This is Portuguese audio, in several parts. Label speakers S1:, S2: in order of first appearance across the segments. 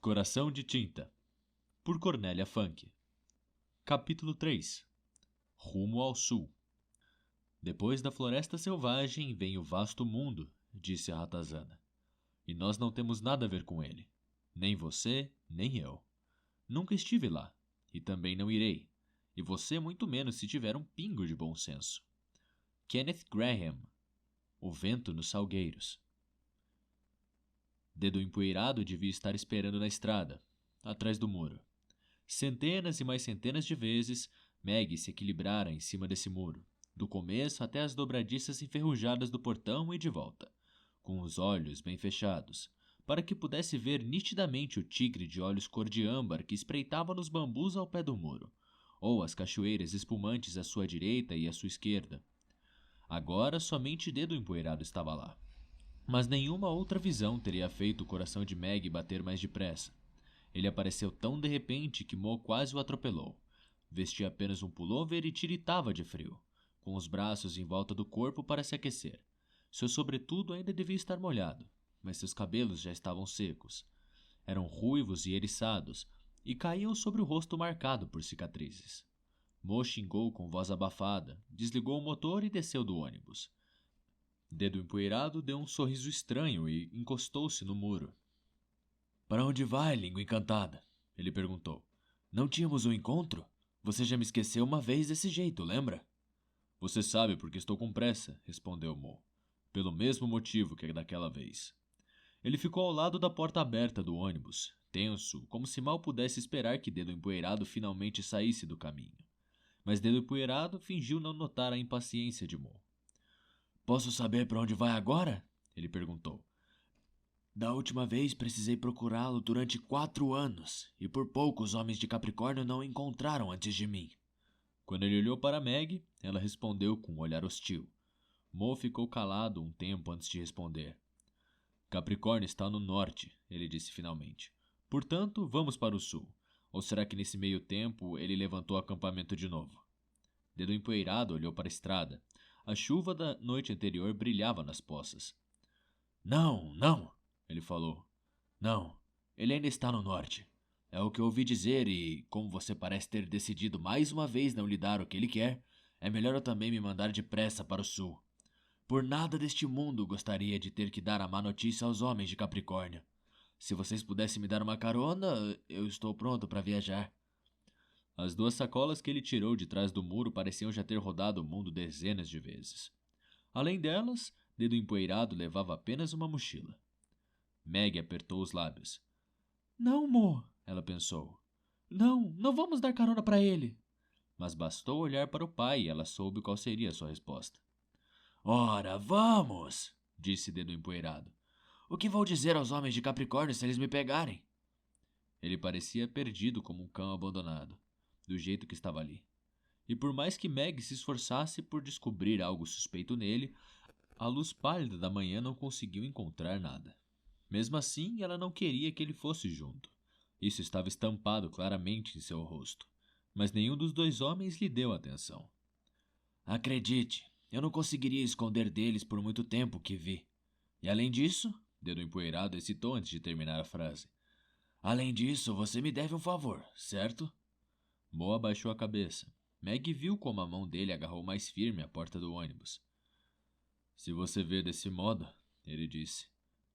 S1: Coração de Tinta, por Cornélia Funke. Capítulo 3. Rumo ao Sul. Depois da floresta selvagem vem o vasto mundo, disse a ratazana. E nós não temos nada a ver com ele. Nem você, nem eu. Nunca estive lá, e também não irei. E você muito menos se tiver um pingo de bom senso. Kenneth Graham. O vento nos salgueiros. Dedo empoeirado devia estar esperando na estrada, atrás do muro. Centenas e mais centenas de vezes, Maggie se equilibrara em cima desse muro, do começo até as dobradiças enferrujadas do portão e de volta, com os olhos bem fechados, para que pudesse ver nitidamente o tigre de olhos cor de âmbar que espreitava nos bambus ao pé do muro, ou as cachoeiras espumantes à sua direita e à sua esquerda. Agora somente Dedo empoeirado estava lá. Mas nenhuma outra visão teria feito o coração de Maggie bater mais depressa. Ele apareceu tão de repente que Mo quase o atropelou. Vestia apenas um pullover e tiritava de frio, com os braços em volta do corpo para se aquecer. Seu sobretudo ainda devia estar molhado, mas seus cabelos já estavam secos. Eram ruivos e eriçados, e caíam sobre o rosto marcado por cicatrizes. Mo xingou com voz abafada, desligou o motor e desceu do ônibus. Dedo empoeirado deu um sorriso estranho e encostou-se no muro. — Para onde vai, língua encantada? Ele perguntou. — Não tínhamos um encontro? Você já me esqueceu uma vez desse jeito, lembra? — Você sabe porque estou com pressa, respondeu Mo. Pelo mesmo motivo que daquela vez. Ele ficou ao lado da porta aberta do ônibus, tenso, como se mal pudesse esperar que Dedo empoeirado finalmente saísse do caminho. Mas Dedo empoeirado fingiu não notar a impaciência de Mo. — Posso saber para onde vai agora? Ele perguntou. Da última vez precisei procurá-lo durante 4 anos, e por pouco os homens de Capricórnio não o encontraram antes de mim. Quando ele olhou para Maggie, ela respondeu com um olhar hostil. Mo ficou calado um tempo antes de responder. Capricórnio está no norte, ele disse finalmente. Portanto, vamos para o sul. Ou será que nesse meio tempo ele levantou acampamento de novo? Dedo empoeirado olhou para a estrada. A chuva da noite anterior brilhava nas poças. Não, não, ele falou. Não, ele ainda está no norte. É o que eu ouvi dizer e, como você parece ter decidido mais uma vez não lhe dar o que ele quer, é melhor eu também me mandar depressa para o sul. Por nada deste mundo gostaria de ter que dar a má notícia aos homens de Capricórnio. Se vocês pudessem me dar uma carona, eu estou pronto para viajar. As 2 sacolas que ele tirou de trás do muro pareciam já ter rodado o mundo dezenas de vezes. Além delas, Dedo empoeirado levava apenas uma mochila. Maggie apertou os lábios. Não, Mo, ela pensou. Não vamos dar carona para ele. Mas bastou olhar para o pai e ela soube qual seria a sua resposta. Ora, vamos, disse Dedo empoeirado. O que vou dizer aos homens de Capricórnio se eles me pegarem? Ele parecia perdido como um cão abandonado, do jeito que estava ali. E por mais que Maggie se esforçasse por descobrir algo suspeito nele, a luz pálida da manhã não conseguiu encontrar nada. Mesmo assim, ela não queria que ele fosse junto. Isso estava estampado claramente em seu rosto. Mas nenhum dos 2 homens lhe deu atenção. Acredite, eu não conseguiria esconder deles por muito tempo o que vi. E além disso, Dedo empoeirado hesitou antes de terminar a frase. Além disso, você me deve um favor, certo? Mo abaixou a cabeça. Maggie viu como a mão dele agarrou mais firme a porta do ônibus. Se você vê desse modo, ele disse.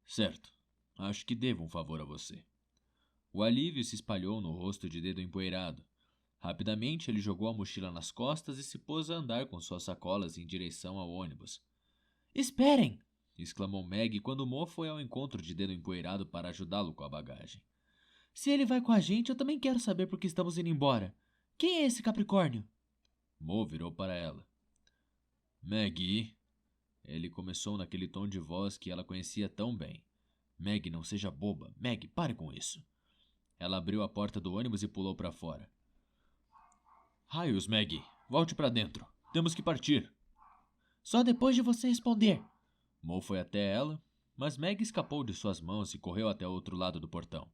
S1: Certo, acho que devo um favor a você. O alívio se espalhou no rosto de Dedo empoeirado. Rapidamente ele jogou a mochila nas costas e se pôs a andar com suas sacolas em direção ao ônibus. Esperem! Exclamou Maggie quando Mo foi ao encontro de Dedo empoeirado para ajudá-lo com a bagagem. Se ele vai com a gente, eu também quero saber por que estamos indo embora. Quem é esse Capricórnio? Mo virou para ela. Maggie... Ele começou naquele tom de voz que ela conhecia tão bem. Maggie, não seja boba. Maggie, pare com isso. Ela abriu a porta do ônibus e pulou para fora. Raios, Maggie. Volte para dentro. Temos que partir. Só depois de você responder. Mo foi até ela, mas Maggie escapou de suas mãos e correu até o outro lado do portão.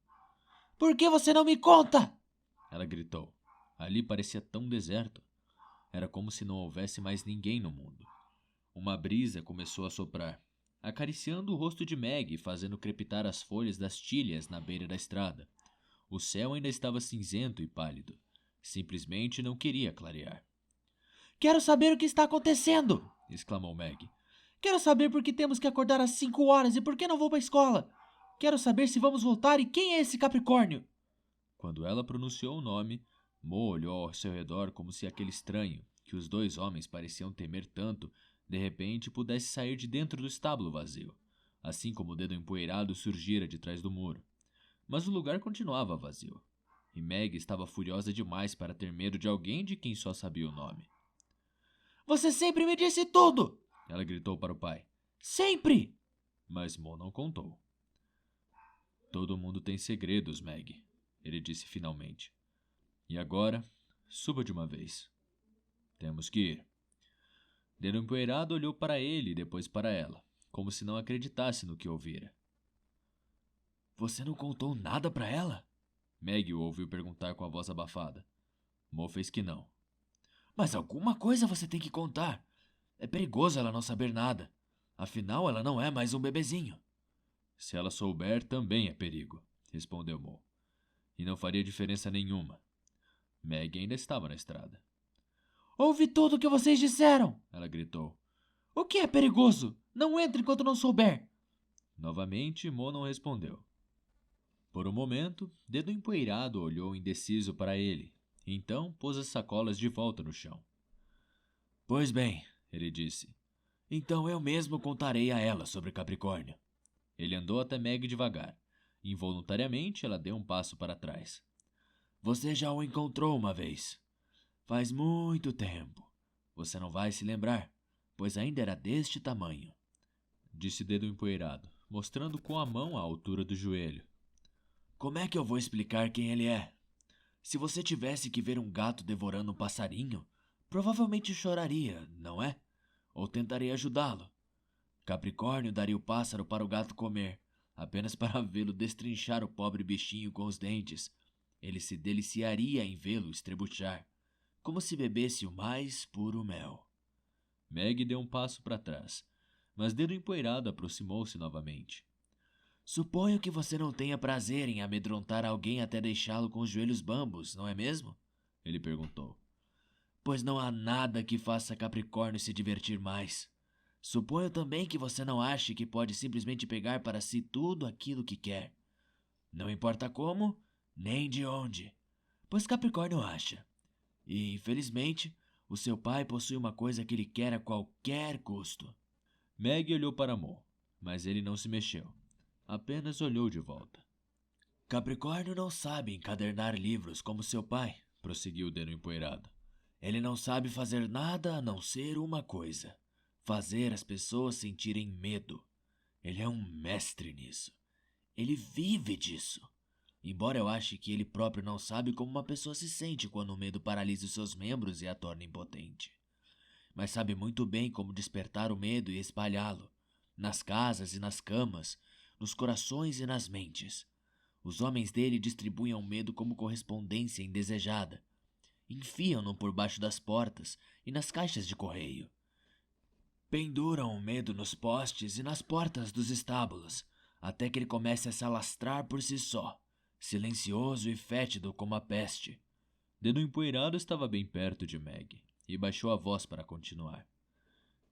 S1: Por que você não me conta? Ela gritou. Ali parecia tão deserto. Era como se não houvesse mais ninguém no mundo. Uma brisa começou a soprar, acariciando o rosto de Maggie e fazendo crepitar as folhas das tilhas na beira da estrada. O céu ainda estava cinzento e pálido. Simplesmente não queria clarear.
S2: Quero saber o que está acontecendo!
S1: Exclamou Meg.
S2: Quero saber por que temos que acordar às 5 horas e por que não vou para a escola. Quero saber se vamos voltar e quem é esse Capricórnio.
S1: Quando ela pronunciou o nome, Mo olhou ao seu redor como se aquele estranho, que os dois homens pareciam temer tanto, de repente pudesse sair de dentro do estábulo vazio, assim como o dedo empoeirado surgira de trás do muro. Mas o lugar continuava vazio, e Meg estava furiosa demais para ter medo de alguém de quem só sabia o nome.
S2: Você sempre me disse tudo!
S1: Ela gritou para o pai.
S2: Sempre!
S1: Mas Mo não contou. Todo mundo tem segredos, Meg, ele disse finalmente. E agora, suba de uma vez. Temos que ir. Dedo empoeirado olhou para ele e depois para ela, como se não acreditasse no que ouvira.
S2: Você não contou nada para ela?
S1: Meg o ouviu perguntar com a voz abafada. Mo fez que não.
S2: Mas alguma coisa você tem que contar. É perigoso ela não saber nada. Afinal, ela não é mais um bebezinho.
S1: Se ela souber, também é perigo, respondeu Mo. E não faria diferença nenhuma. Meg ainda estava na estrada.
S2: Ouvi tudo o que vocês disseram!
S1: Ela gritou.
S2: O que é perigoso? Não entre enquanto não souber.
S1: Novamente, Mo não respondeu. Por um momento, Dedo Empoeirado olhou indeciso para ele. Então, pôs as sacolas de volta no chão.
S2: Pois bem, ele disse. Então eu mesmo contarei a ela sobre Capricórnio.
S1: Ele andou até Meg devagar. Involuntariamente, ela deu um passo para trás.
S2: Você já o encontrou uma vez. Faz muito tempo. Você não vai se lembrar, pois ainda era deste tamanho.
S1: Disse Dedo Empoeirado, mostrando com a mão a altura do joelho.
S2: Como é que eu vou explicar quem ele é? Se você tivesse que ver um gato devorando um passarinho, provavelmente choraria, não é? Ou tentaria ajudá-lo. Capricórnio daria o pássaro para o gato comer, apenas para vê-lo destrinchar o pobre bichinho com os dentes. Ele se deliciaria em vê-lo estrebuchar, como se bebesse o mais puro mel.
S1: Meg deu um passo para trás, mas Dedo Empoeirado aproximou-se novamente.
S2: Suponho que você não tenha prazer em amedrontar alguém até deixá-lo com os joelhos bambos, não é mesmo?
S1: Ele perguntou.
S2: Pois não há nada que faça Capricórnio se divertir mais. Suponho também que você não ache que pode simplesmente pegar para si tudo aquilo que quer. Não importa como, nem de onde. Pois Capricórnio acha. E, infelizmente, o seu pai possui uma coisa que ele quer a qualquer custo.
S1: Meg olhou para Mo, mas ele não se mexeu. Apenas olhou de volta.
S2: Capricórnio não sabe encadernar livros como seu pai, prosseguiu o Dedo Empoeirado. Ele não sabe fazer nada a não ser uma coisa: fazer as pessoas sentirem medo. Ele é um mestre nisso. Ele vive disso. Embora eu ache que ele próprio não sabe como uma pessoa se sente quando o medo paralisa os seus membros e a torna impotente. Mas sabe muito bem como despertar o medo e espalhá-lo, nas casas e nas camas, nos corações e nas mentes. Os homens dele distribuem o medo como correspondência indesejada. Enfiam-no por baixo das portas e nas caixas de correio. Penduram o medo nos postes e nas portas dos estábulos, até que ele comece a se alastrar por si só, silencioso e fétido como a peste.
S1: Dedo Empoeirado estava bem perto de Meg e baixou a voz para continuar.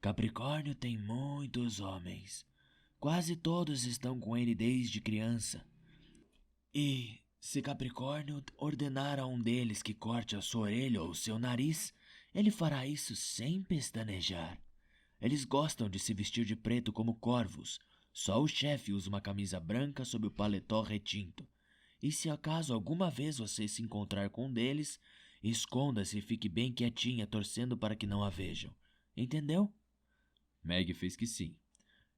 S2: Capricórnio tem muitos homens. Quase todos estão com ele desde criança. E, se Capricórnio ordenar a um deles que corte a sua orelha ou o seu nariz, ele fará isso sem pestanejar. Eles gostam de se vestir de preto como corvos. Só o chefe usa uma camisa branca sob o paletó retinto. E se acaso alguma vez você se encontrar com um deles, esconda-se e fique bem quietinha, torcendo para que não a vejam. Entendeu?
S1: Meg fez que sim.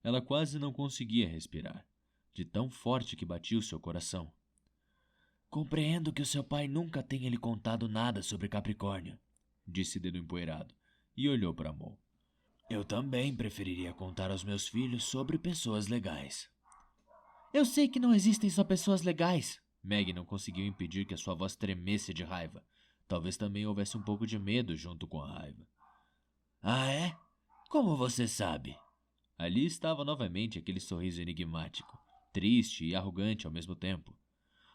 S1: Ela quase não conseguia respirar, de tão forte que batia o seu coração.
S2: Compreendo que o seu pai nunca tenha lhe contado nada sobre Capricórnio,
S1: disse Dedo Empoeirado, e olhou para Mo.
S2: Eu também preferiria contar aos meus filhos sobre pessoas legais. Eu sei que não existem só pessoas legais.
S1: Meg não conseguiu impedir que a sua voz tremesse de raiva. Talvez também houvesse um pouco de medo junto com a raiva.
S2: Ah, é? Como você sabe?
S1: Ali estava novamente aquele sorriso enigmático, triste e arrogante ao mesmo tempo.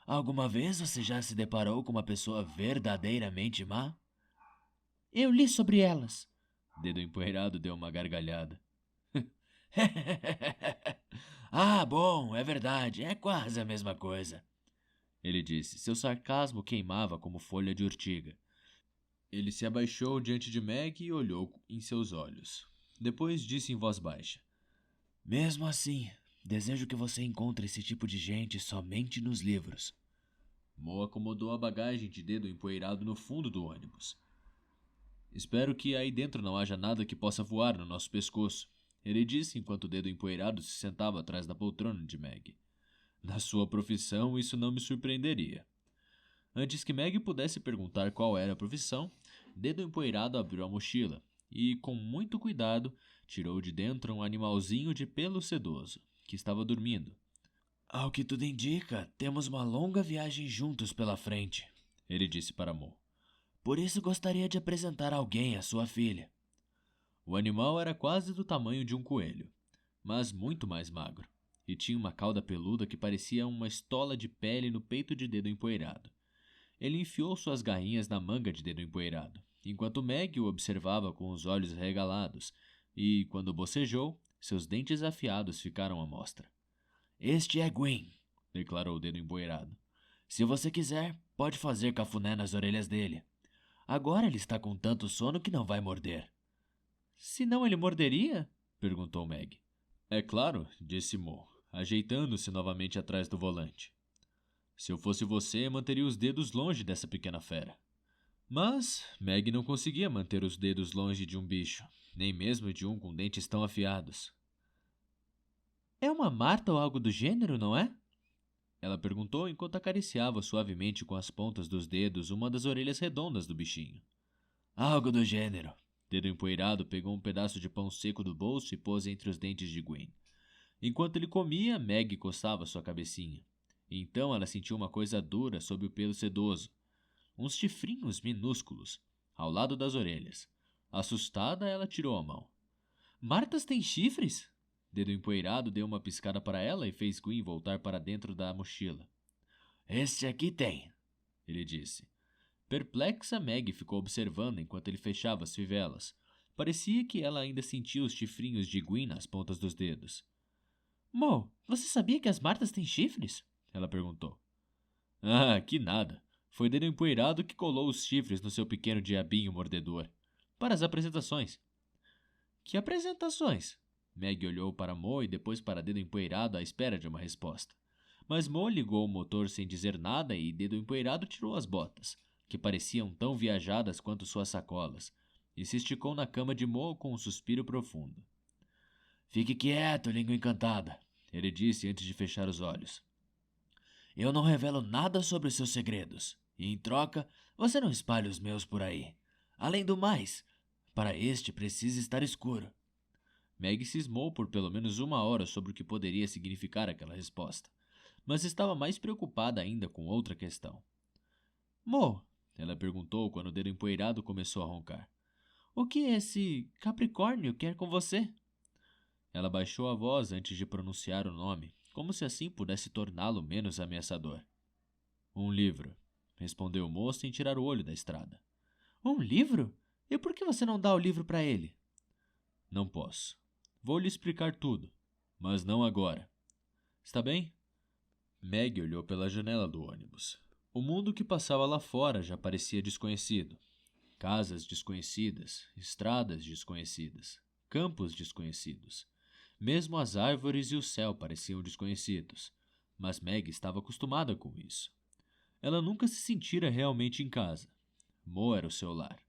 S2: Alguma vez você já se deparou com uma pessoa verdadeiramente má?
S3: Eu li sobre elas.
S1: Dedo Empoeirado deu uma gargalhada.
S2: Ah, bom, é verdade, é quase a mesma coisa.
S1: Ele disse. Seu sarcasmo queimava como folha de urtiga. Ele se abaixou diante de Meg e olhou em seus olhos. Depois disse em voz baixa.
S2: Mesmo assim, desejo que você encontre esse tipo de gente somente nos livros.
S1: Mo acomodou a bagagem de Dedo Empoeirado no fundo do ônibus. Espero que aí dentro não haja nada que possa voar no nosso pescoço, ele disse enquanto o Dedo Empoeirado se sentava atrás da poltrona de Meg. Na sua profissão, isso não me surpreenderia. Antes que Meg pudesse perguntar qual era a profissão, Dedo Empoeirado abriu a mochila e, com muito cuidado, tirou de dentro um animalzinho de pelo sedoso, que estava dormindo.
S2: Ao que tudo indica, temos uma longa viagem juntos pela frente,
S1: ele disse para Mo.
S2: Por isso gostaria de apresentar alguém à sua filha.
S1: O animal era quase do tamanho de um coelho, mas muito mais magro, e tinha uma cauda peluda que parecia uma estola de pele no peito de Dedo Empoeirado. Ele enfiou suas garrinhas na manga de Dedo Empoeirado, enquanto Meg o observava com os olhos regalados, e, quando bocejou, seus dentes afiados ficaram à mostra.
S2: Este é Gwyn,
S1: declarou o Dedo Empoeirado.
S2: Se você quiser, pode fazer cafuné nas orelhas dele. Agora ele está com tanto sono que não vai morder.
S3: Se não ele morderia?
S1: Perguntou Meg. É claro, disse Mo, ajeitando-se novamente atrás do volante. Se eu fosse você, manteria os dedos longe dessa pequena fera. Mas Meg não conseguia manter os dedos longe de um bicho, nem mesmo de um com dentes tão afiados.
S3: É uma Marta ou algo do gênero, não é?
S1: Ela perguntou enquanto acariciava suavemente com as pontas dos dedos uma das orelhas redondas do bichinho.
S2: Algo do gênero.
S1: Dedo Empoeirado pegou um pedaço de pão seco do bolso e pôs entre os dentes de Gwyn. Enquanto ele comia, Meg coçava sua cabecinha. Então ela sentiu uma coisa dura sob o pelo sedoso. Uns chifrinhos minúsculos, ao lado das orelhas. Assustada, ela tirou a mão.
S3: Martas têm chifres?
S1: Dedo Empoeirado deu uma piscada para ela e fez Gwyn voltar para dentro da mochila.
S2: Este aqui tem,
S1: ele disse. Perplexa, Meg ficou observando enquanto ele fechava as fivelas. Parecia que ela ainda sentia os chifrinhos de Gwyn nas pontas dos dedos.
S3: Mo, você sabia que as Martas têm chifres?
S1: Ela perguntou. Ah, que nada. Foi Dedo Empoeirado que colou os chifres no seu pequeno diabinho mordedor. Para as apresentações.
S3: Que apresentações?
S1: Meg olhou para Mo e depois para Dedo Empoeirado à espera de uma resposta. Mas Mo ligou o motor sem dizer nada e Dedo Empoeirado tirou as botas, que pareciam tão viajadas quanto suas sacolas, e se esticou na cama de Mo com um suspiro profundo.
S2: Fique quieto, língua encantada,
S1: ele disse antes de fechar os olhos.
S2: Eu não revelo nada sobre seus segredos, e em troca, você não espalha os meus por aí. Além do mais, para este precisa estar escuro.
S1: Meg cismou por pelo menos 1 hora sobre o que poderia significar aquela resposta, mas estava mais preocupada ainda com outra questão.
S3: Mo,
S1: ela perguntou quando o Dedo Empoeirado começou a roncar.
S3: O que esse Capricórnio quer com você?
S1: Ela baixou a voz antes de pronunciar o nome, como se assim pudesse torná-lo menos ameaçador. Um livro, respondeu o moço sem tirar o olho da estrada.
S3: Um livro? E por que você não dá o livro para ele?
S1: Não posso. Vou lhe explicar tudo, mas não agora. Está bem? Meg olhou pela janela do ônibus. O mundo que passava lá fora já parecia desconhecido. Casas desconhecidas, estradas desconhecidas, campos desconhecidos. Mesmo as árvores e o céu pareciam desconhecidos, mas Meg estava acostumada com isso. Ela nunca se sentira realmente em casa. Mo era o seu lar.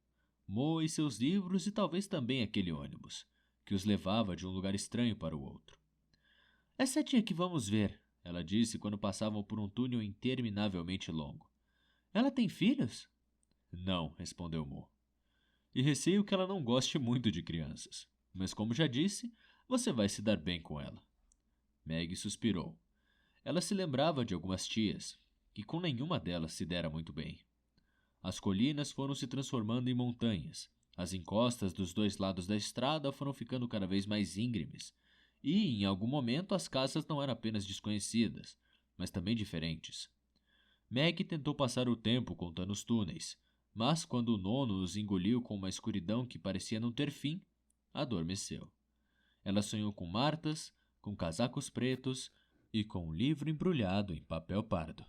S1: Mo e seus livros e talvez também aquele ônibus, que os levava de um lugar estranho para o outro.
S3: Essa tia que vamos ver,
S1: ela disse quando passavam por um túnel interminavelmente longo.
S3: Ela tem filhos?
S1: Não, respondeu Mo. E receio que ela não goste muito de crianças. Mas como já disse, você vai se dar bem com ela. Meg suspirou. Ela se lembrava de algumas tias, e com nenhuma delas se dera muito bem. As colinas foram se transformando em montanhas. As encostas dos dois lados da estrada foram ficando cada vez mais íngremes. E, em algum momento, as casas não eram apenas desconhecidas, mas também diferentes. Meg tentou passar o tempo contando os túneis, mas quando o nono os engoliu com uma escuridão que parecia não ter fim, adormeceu. Ela sonhou com Martas, com casacos pretos e com um livro embrulhado em papel pardo.